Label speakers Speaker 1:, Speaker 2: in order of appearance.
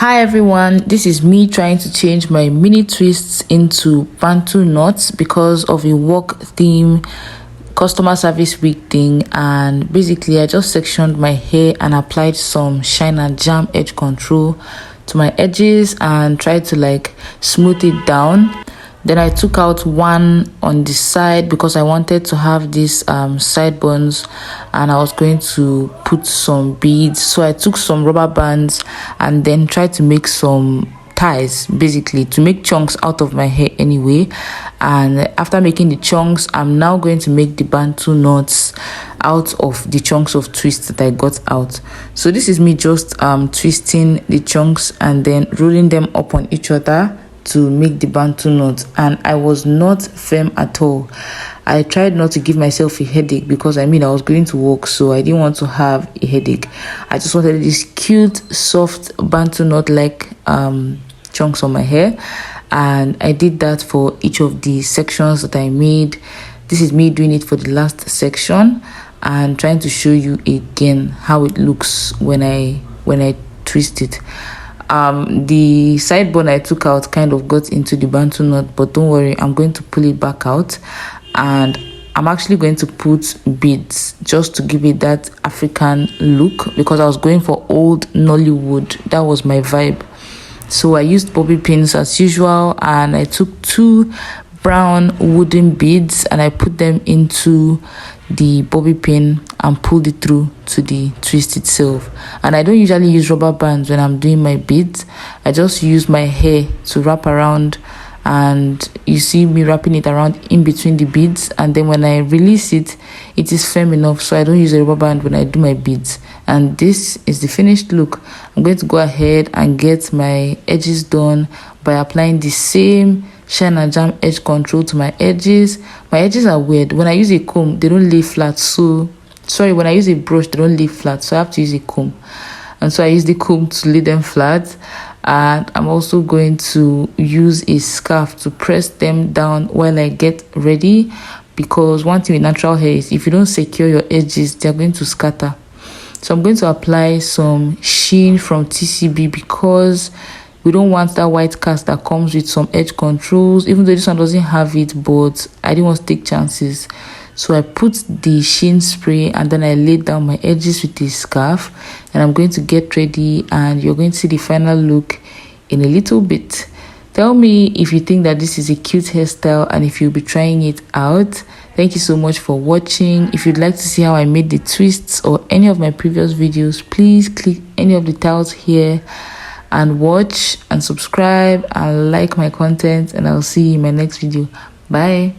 Speaker 1: Hi everyone, this is me trying to change my mini twists into Bantu knots because of a work theme, customer service week thing, and basically I just sectioned my hair and applied some shine and jam edge control to my edges and tried to smooth it down. Then I took out one on the side because I wanted to have these sideburns, and I was going to put some beads. So I took some rubber bands and then tried to make some ties, basically to make chunks out of my hair anyway. And after making the chunks, I'm now going to make the Bantu knots out of the chunks of twists that I got out. So this is me just twisting the chunks and then rolling them up on each other to make the Bantu knot, and I was not firm at all. I tried not to give myself a headache because I was going to work, so I didn't want to have a headache. I just wanted this cute soft Bantu knot chunks on my hair, and I did that for each of the sections that I made. This is me doing it for the last section and trying to show you again how it looks when I twist it. The side bone I took out kind of got into the Bantu knot, but don't worry, I'm going to pull it back out, and I'm actually going to put beads just to give it that African look because I was going for old Nollywood. That was my vibe. So I used bobby pins as usual, and I took 2 brown wooden beads and I put them into the bobby pin and pulled it through to the twist itself. And I don't usually use rubber bands when I'm doing my beads. I just use my hair to wrap around, and you see me wrapping it around in between the beads, and then when I release it, it is firm enough, so I don't use a rubber band when I do my beads. And this is the finished look. I'm going to go ahead and get my edges done by applying the same shine and jam edge control to my edges. My edges are weird. When I use a comb, they don't lay flat. When I use a brush, they don't lay flat, so I have to use a comb. And so I use the comb to lay them flat. And I'm also going to use a scarf to press them down while I get ready, because one thing with natural hair is if you don't secure your edges, they're going to scatter. So I'm going to apply some sheen from TCB because we don't want that white cast that comes with some edge controls, even though this one doesn't have it, but I didn't want to take chances. So I put the sheen spray and then I laid down my edges with a scarf, and I'm going to get ready, and you're going to see the final look in a little bit. Tell me if you think that this is a cute hairstyle and if you'll be trying it out. Thank you so much for watching. If you'd like to see how I made the twists or any of my previous videos, please click any of the tiles here and watch and subscribe and like my content, and I'll see you in my next video. Bye.